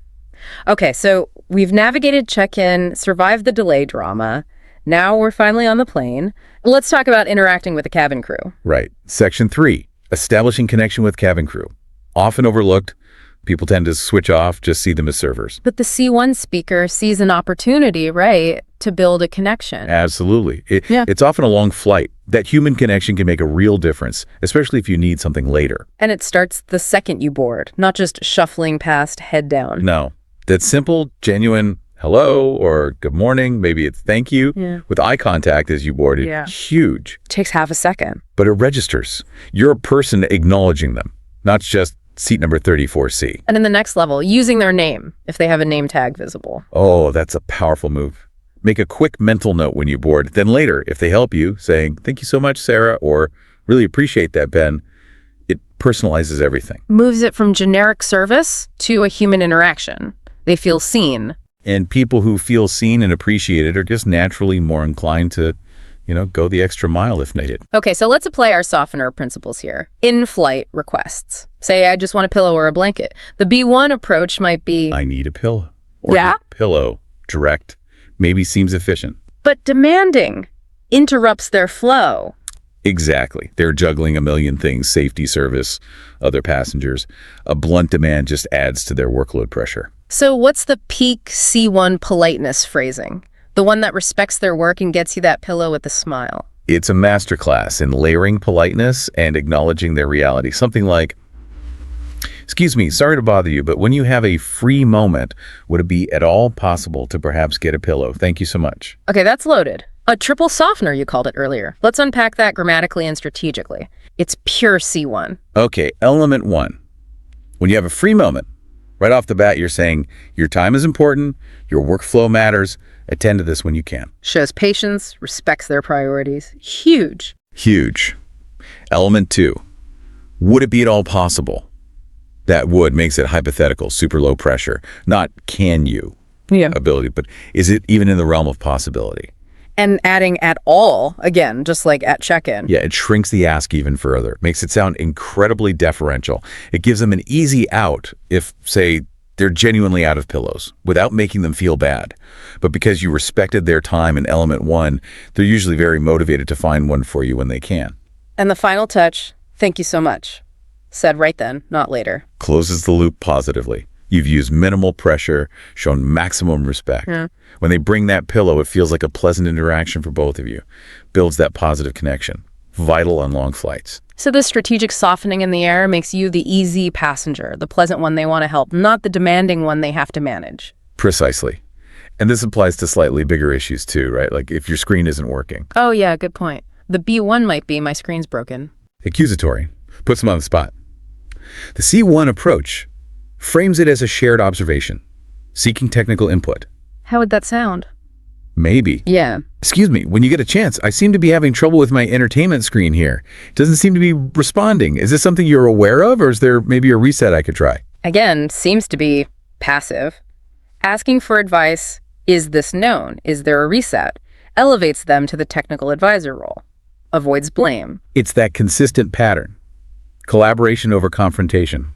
S2: Okay, so we've navigated check-in, survived the delay drama. Now we're finally on the plane. Let's talk about interacting with the cabin crew.
S1: Right. Section 3, establishing connection with cabin crew. Often overlooked. People tend to switch off, just see them as servers.
S2: But the C1 speaker sees an opportunity, right, to build a connection.
S1: Absolutely. It's often a long flight. That human connection can make a real difference, especially if you need something later.
S2: And it starts the second you board, not just shuffling past head down.
S1: No. That simple, genuine hello or good morning, maybe it's thank you, with eye contact as you board it, huge.
S2: It takes half a second.
S1: But it registers. You're a person acknowledging them, not just seat number 34C.
S2: And in the next level, using their name, if they have a name tag visible.
S1: Oh, that's a powerful move. Make a quick mental note when you board. Then later, if they help you, saying, thank you so much, Sarah, or really appreciate that, Ben, it personalizes everything.
S2: Moves it from generic service to a human interaction. They feel seen.
S1: And people who feel seen and appreciated are just naturally more inclined to, go the extra mile if needed.
S2: Okay, so let's apply our softener principles here. In-flight requests. Say, I just want a pillow or a blanket. The B1 approach might be,
S1: I need a pillow. Or pillow, direct, maybe seems efficient.
S2: But demanding interrupts their flow.
S1: Exactly. They're juggling a million things, safety, service, other passengers. A blunt demand just adds to their workload pressure.
S2: So what's the peak C1 politeness phrasing? The one that respects their work and gets you that pillow with a smile.
S1: It's a masterclass in layering politeness and acknowledging their reality. Something like, excuse me, sorry to bother you, but when you have a free moment, would it be at all possible to perhaps get a pillow? Thank you so much.
S2: Okay, that's loaded. A triple softener, you called it earlier. Let's unpack that grammatically and strategically. It's pure C1.
S1: Okay, element 1. When you have a free moment, right off the bat, you're saying your time is important, your workflow matters, attend to this when you can.
S2: Shows patience, respects their priorities. Huge.
S1: Huge. Element 2. Would it be at all possible? That would makes it hypothetical, super low pressure. Not can you ability, but is it even in the realm of possibility?
S2: And adding at all, again, just like at check-in.
S1: Yeah, it shrinks the ask even further. Makes it sound incredibly deferential. It gives them an easy out if, say, they're genuinely out of pillows, without making them feel bad. But because you respected their time in element 1, they're usually very motivated to find one for you when they can.
S2: And the final touch, thank you so much. Said right then, not later.
S1: Closes the loop positively. You've used minimal pressure, shown maximum respect.
S2: Yeah.
S1: When they bring that pillow, it feels like a pleasant interaction for both of you. Builds that positive connection. Vital on long flights.
S2: So this strategic softening in the air makes you the easy passenger, the pleasant one they want to help, not the demanding one they have to manage.
S1: Precisely. And this applies to slightly bigger issues too, right? Like if your screen isn't working.
S2: Oh yeah, good point. The B1 might be my screen's broken.
S1: Accusatory. Puts them on the spot. The C1 approach frames it as a shared observation, seeking technical input.
S2: How would that sound?
S1: Maybe.
S2: Yeah.
S1: Excuse me, when you get a chance, I seem to be having trouble with my entertainment screen here. It doesn't seem to be responding. Is this something you're aware of, or is there maybe a reset I could try?
S2: Again, seems to be passive. Asking for advice, is this known? Is there a reset? Elevates them to the technical advisor role. Avoids blame.
S1: It's that consistent pattern. Collaboration over confrontation.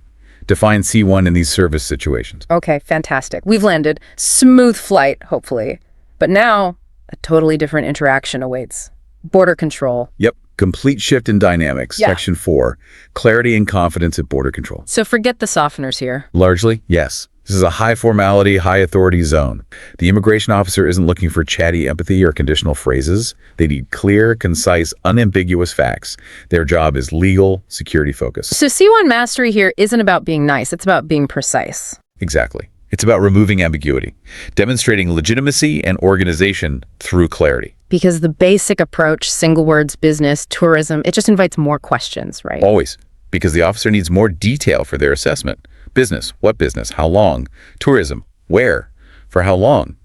S1: Define C1 in these service situations.
S2: Okay, fantastic. We've landed. Smooth flight, hopefully. But now, a totally different interaction awaits. Border control.
S1: Yep. Complete shift in dynamics.
S2: Yeah.
S1: Section 4. Clarity and confidence at border control.
S2: So forget the softeners here.
S1: Largely, yes. This is a high formality, high authority zone. The immigration officer isn't looking for chatty empathy or conditional phrases. They need clear, concise, unambiguous facts. Their job is legal, security focused.
S2: So C1 mastery here isn't about being nice. It's about being precise.
S1: Exactly. It's about removing ambiguity, demonstrating legitimacy and organization through clarity.
S2: Because the basic approach, single words, business, tourism, it just invites more questions, right?
S1: Always. Because the officer needs more detail for their assessment. Business, what business, how long? Tourism, where, for how long?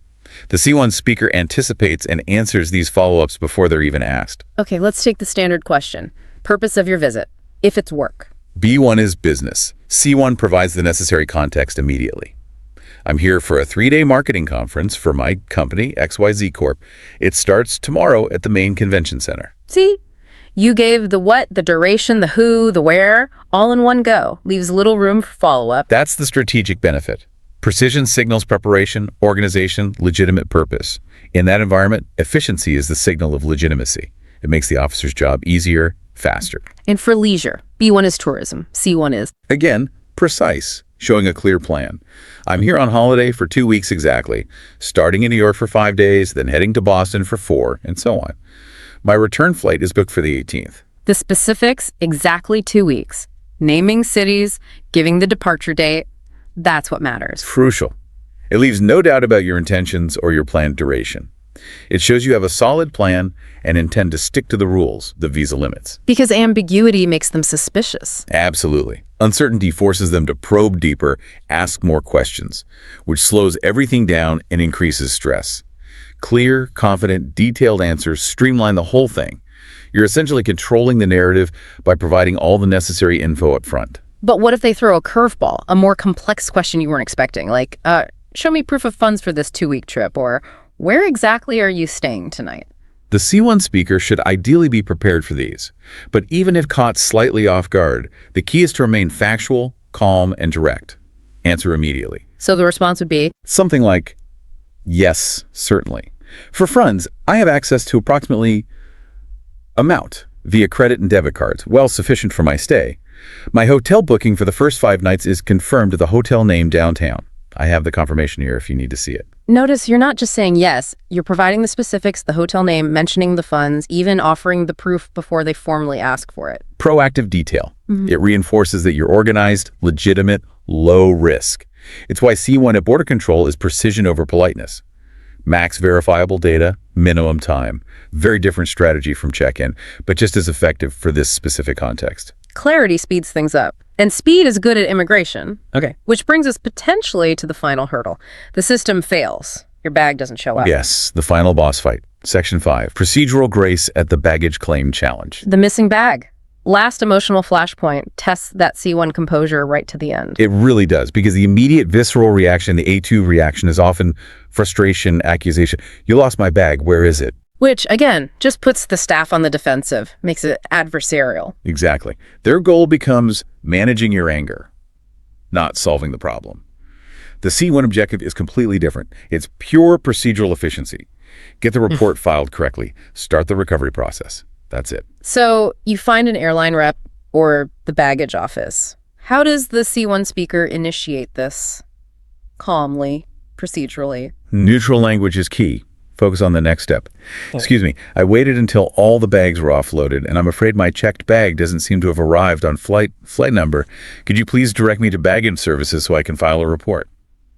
S1: The C1 speaker anticipates and answers these follow-ups before they're even asked.
S2: Okay, let's take the standard question. Purpose of your visit, if it's work.
S1: B1 is business. C1 provides the necessary context immediately. I'm here for a 3-day marketing conference for my company, XYZ Corp. It starts tomorrow at the main convention center.
S2: See? You gave the what, the duration, the who, the where, all in one go. Leaves little room for follow-up.
S1: That's the strategic benefit. Precision signals preparation, organization, legitimate purpose. In that environment, efficiency is the signal of legitimacy. It makes the officer's job easier, faster.
S2: And for leisure, B1 is tourism, C1 is.
S1: Again, precise, showing a clear plan. I'm here on holiday for 2 weeks exactly, starting in New York for 5 days, then heading to Boston for 4, and so on. My return flight is booked for the 18th.
S2: The specifics, exactly 2 weeks. Naming cities, giving the departure date, that's what matters.
S1: Crucial. It leaves no doubt about your intentions or your planned duration. It shows you have a solid plan and intend to stick to the rules, the visa limits.
S2: Because ambiguity makes them suspicious.
S1: Absolutely. Uncertainty forces them to probe deeper, ask more questions, which slows everything down and increases stress. Clear, confident, detailed answers streamline the whole thing. You're essentially controlling the narrative by providing all the necessary info up front.
S2: But what if they throw a curveball, a more complex question you weren't expecting, like, show me proof of funds for this 2-week trip, or where exactly are you staying tonight?
S1: The C1 speaker should ideally be prepared for these. But even if caught slightly off guard, the key is to remain factual, calm, and direct. Answer immediately.
S2: So the response would be?
S1: Something like, yes, certainly. For funds, I have access to approximately amount via credit and debit cards, well sufficient for my stay. My hotel booking for the first 5 nights is confirmed to the hotel name downtown. I have the confirmation here if you need to see it.
S2: Notice you're not just saying yes, you're providing the specifics, the hotel name, mentioning the funds, even offering the proof before they formally ask for it.
S1: Proactive detail. It reinforces that you're organized, legitimate, low risk. It's why C1 at border control is precision over politeness. Max verifiable data, minimum time. Very different strategy from check-in, but just as effective for this specific context.
S2: Clarity speeds things up. And speed is good at immigration.
S1: Okay.
S2: Which brings us potentially to the final hurdle. The system fails. Your bag doesn't show up.
S1: Yes, the final boss fight. Section 5. Procedural grace at the baggage claim challenge.
S2: The missing bag. Last emotional flashpoint tests that C1 composure right to the end.
S1: It really does, because the immediate visceral reaction, the A2 reaction, is often frustration, accusation. You lost my bag, where is it?
S2: Which, again, just puts the staff on the defensive, makes it adversarial.
S1: Exactly. Their goal becomes managing your anger, not solving the problem. The C1 objective is completely different. It's pure procedural efficiency. Get the report filed correctly. Start the recovery process. That's it.
S2: So you find an airline rep, or the baggage office. How does the C1 speaker initiate this? Calmly, procedurally.
S1: Neutral language is key. Focus on the next step. Excuse me, I waited until all the bags were offloaded, and I'm afraid my checked bag doesn't seem to have arrived on flight number. Could you please direct me to baggage services so I can file a report?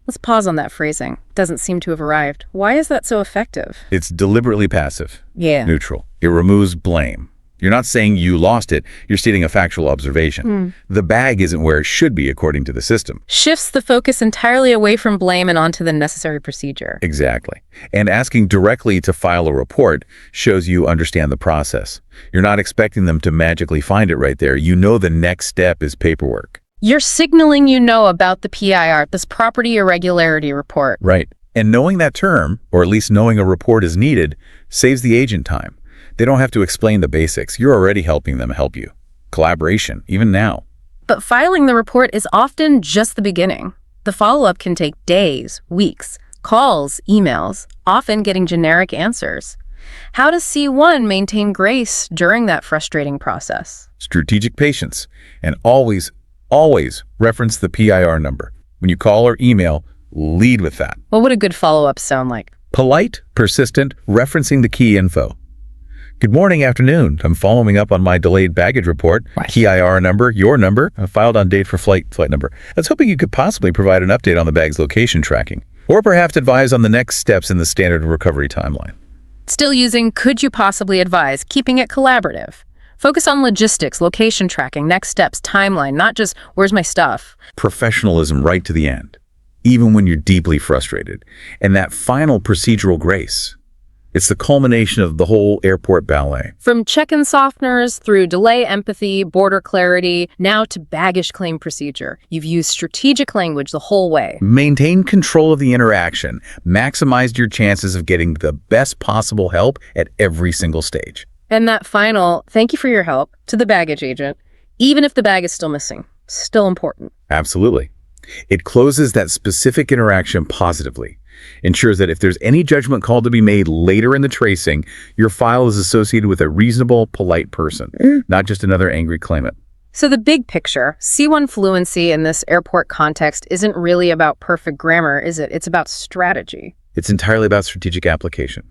S2: Let's pause on that phrasing. Doesn't seem to have arrived. Why is that so effective?
S1: It's deliberately passive.
S2: Yeah.
S1: Neutral. It removes blame. You're not saying you lost it. You're stating a factual observation. The bag isn't where it should be according to the system.
S2: Shifts the focus entirely away from blame and onto the necessary procedure.
S1: Exactly. And asking directly to file a report shows you understand the process. You're not expecting them to magically find it right there. You know the next step is paperwork.
S2: You're signaling you know about the PIR, this property irregularity report.
S1: Right. And knowing that term, or at least knowing a report is needed, saves the agent time. They don't have to explain the basics. You're already helping them help you. Collaboration, even now.
S2: But filing the report is often just the beginning. The follow-up can take days, weeks, calls, emails, often getting generic answers. How does C1 maintain grace during that frustrating process?
S1: Strategic patience. And always reference the PIR number. When you call or email, lead with that.
S2: What would a good follow-up sound like?
S1: Polite, persistent, referencing the key info. Good morning, afternoon. I'm following up on my delayed baggage report.
S2: Right.
S1: PIR number, your number, filed on date for flight number. I was hoping you could possibly provide an update on the bag's location tracking, or perhaps advise on the next steps in the standard recovery timeline.
S2: Still using could you possibly advise, keeping it collaborative. Focus on logistics, location tracking, next steps, timeline, not just where's my stuff.
S1: Professionalism right to the end, even when you're deeply frustrated. And that final procedural grace. It's the culmination of the whole airport ballet.
S2: From check-in softeners through delay empathy, border clarity, now to baggage claim procedure. You've used strategic language the whole way.
S1: Maintain control of the interaction. Maximized your chances of getting the best possible help at every single stage.
S2: And that final, thank you for your help, to the baggage agent, even if the bag is still missing, still important.
S1: Absolutely. It closes that specific interaction positively. Ensures that if there's any judgment call to be made later in the tracing, your file is associated with a reasonable, polite person, not just another angry claimant.
S2: So the big picture, C1 fluency in this airport context isn't really about perfect grammar, is it? It's about strategy.
S1: It's entirely about strategic application.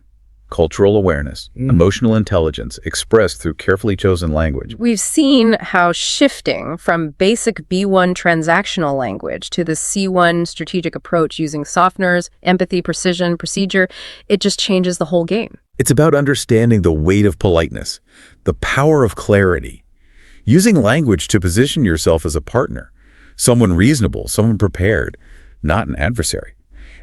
S1: Cultural awareness, emotional intelligence expressed through carefully chosen language.
S2: We've seen how shifting from basic B1 transactional language to the C1 strategic approach using softeners, empathy, precision, procedure, it just changes the whole game.
S1: It's about understanding the weight of politeness, the power of clarity, using language to position yourself as a partner, someone reasonable, someone prepared, not an adversary.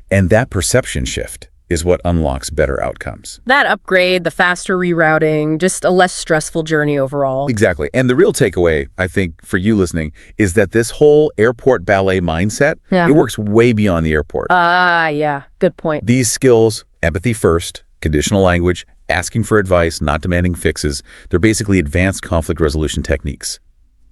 S1: And that perception shift is what unlocks better outcomes.
S2: That upgrade, the faster rerouting, just a less stressful journey overall.
S1: Exactly. And the real takeaway, I think, for you listening, is that this whole airport ballet mindset, it works way beyond the airport.
S2: Yeah. Good point.
S1: These skills, empathy first, conditional language, asking for advice, not demanding fixes, they're basically advanced conflict resolution techniques,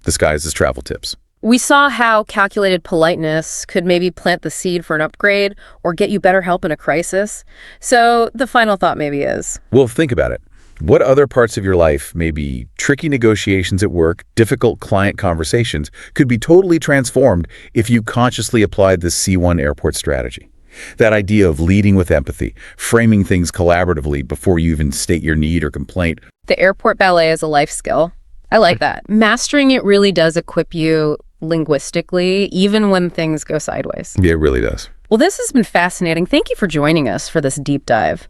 S1: disguised as travel tips.
S2: We saw how calculated politeness could maybe plant the seed for an upgrade or get you better help in a crisis. So the final thought maybe is,
S1: Well, think about it. What other parts of your life, maybe tricky negotiations at work, difficult client conversations, could be totally transformed if you consciously applied the C1 airport strategy? That idea of leading with empathy, framing things collaboratively before you even state your need or complaint.
S2: the airport ballet is a life skill. I like that. Mastering it really does equip you linguistically, even when things go sideways.
S1: Yeah, it really does.
S2: Well, this has been fascinating. Thank you for joining us for this deep dive.